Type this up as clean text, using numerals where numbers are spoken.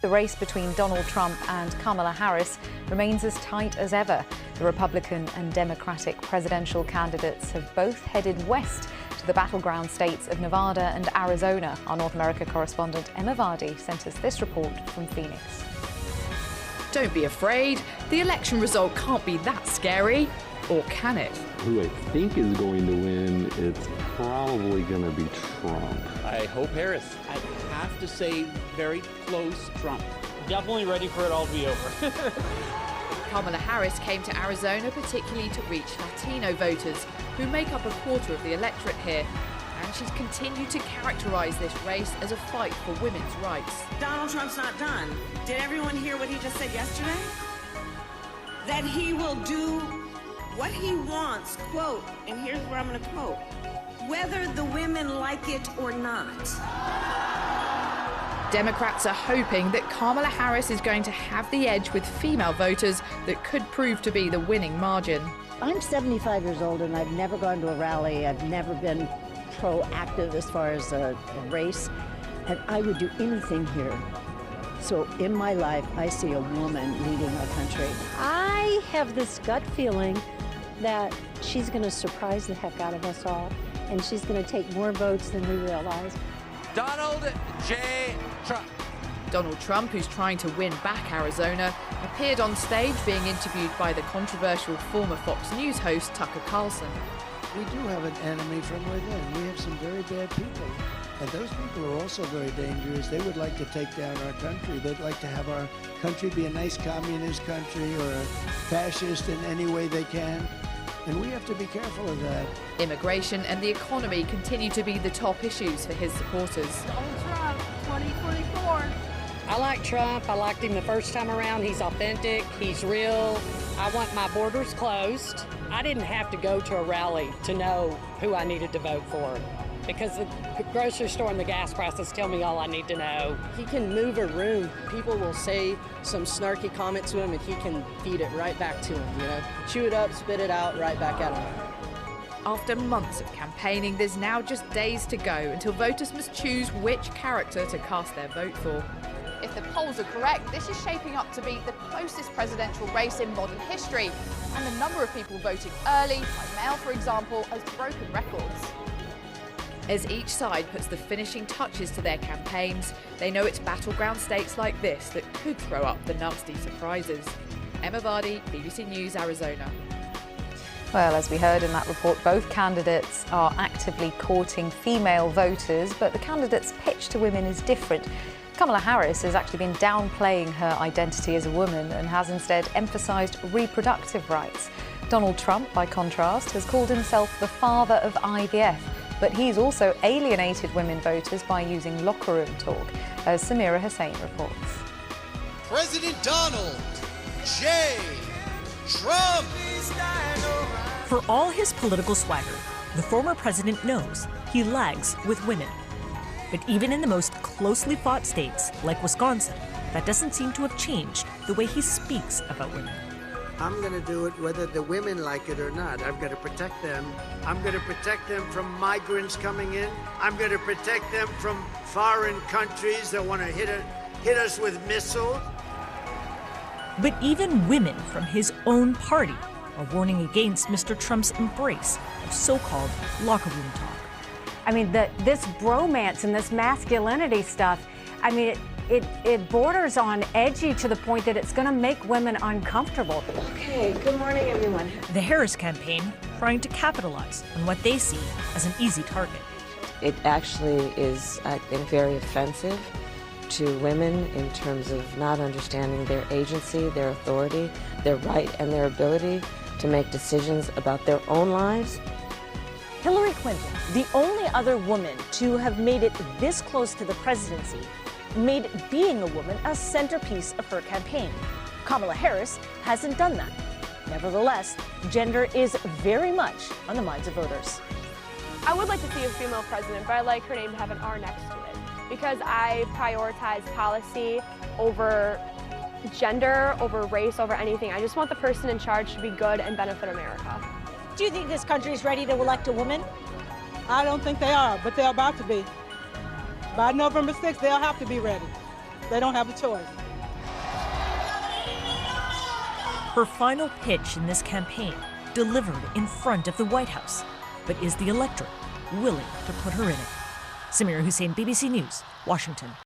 The race between Donald Trump and Kamala Harris remains as tight as ever. The Republican and Democratic presidential candidates have both headed west to the battleground states of Nevada and Arizona. Our North America correspondent Emma Vardy sent us this report from Phoenix. Don't be afraid. The election result can't be that scary. Or can it? Who I think is going to win, it's probably going to be Trump. I hope Harris. I have to say very close Trump. Definitely ready for it all to be over. Kamala Harris came to Arizona particularly to reach Latino voters, who make up a quarter of the electorate here. And she's continued to characterize this race as a fight for women's rights. Donald Trump's not done. Did everyone hear what he just said yesterday? That he will do what he wants, quote, and here's where I'm going to quote, whether the women like it or not. Democrats are hoping that Kamala Harris is going to have the edge with female voters that could prove to be the winning margin. I'm 75 years old and I've never gone to a rally. I've never been proactive as far as a race, and I would do anything here. So in my life, I see a woman leading our country. I have this gut feeling that she's going to surprise the heck out of us all, and she's going to take more votes than we realize. Donald J. Trump. Donald Trump, who's trying to win back Arizona, appeared on stage being interviewed by the controversial former Fox News host Tucker Carlson. We do have an enemy from within. We have some very bad people. And those people are also very dangerous. They would like to take down our country. They'd like to have our country be a nice communist country or a fascist in any way they can. And we have to be careful of that. Immigration and the economy continue to be the top issues for his supporters. Donald Trump, 2024. I like Trump. I liked him the first time around. He's authentic. He's real. I want my borders closed. I didn't have to go to a rally to know who I needed to vote for, because the grocery store and the gas prices tell me all I need to know. He can move a room. People will say some snarky comment to him and he can feed it right back to him, you know? Chew it up, spit it out, right back at him. After months of campaigning, there's now just days to go until voters must choose which character to cast their vote for. If the polls are correct, this is shaping up to be the closest presidential race in modern history. And the number of people voting early, by mail for example, has broken records. As each side puts the finishing touches to their campaigns, they know it's battleground states like this that could throw up the nasty surprises. Emma Vardy, BBC News, Arizona. Well, as we heard in that report, both candidates are actively courting female voters, but the candidate's pitch to women is different. Kamala Harris has actually been downplaying her identity as a woman and has instead emphasised reproductive rights. Donald Trump, by contrast, has called himself the father of IVF, but he's also alienated women voters by using locker room talk, as Samira Hussain reports. President Donald J. Trump. For all his political swagger, the former president knows he lags with women. But even in the most closely fought states, like Wisconsin, that doesn't seem to have changed the way he speaks about women. I'm going to do it whether the women like it or not. I'm going to protect them. I'm going to protect them from migrants coming in. I'm going to protect them from foreign countries that want to hit us with missiles. But even women from his own party are warning against Mr. Trump's embrace of so-called locker room talk. I mean, this bromance and this masculinity stuff, I mean, it borders on edgy to the point that it's going to make women uncomfortable. Okay, good morning, everyone. The Harris campaign trying to capitalize on what they see as an easy target. It actually is, I think, very offensive to women in terms of not understanding their agency, their authority, their right, and their ability to make decisions about their own lives. Hillary Clinton, the only other woman to have made it this close to the presidency, made being a woman a centerpiece of her campaign. Kamala Harris hasn't done that. Nevertheless, gender is very much on the minds of voters. I would like to see a female president, but I like her name to have an R next to it, because I prioritize policy over gender, over race, over anything. I just want the person in charge to be good and benefit America. Do you think this country is ready to elect a woman? I don't think they are, but they're about to be. By November 6th, they'll have to be ready. They don't have a choice. Her final pitch in this campaign delivered in front of the White House. But is the electorate willing to put her in it? Samira Hussein, BBC News, Washington.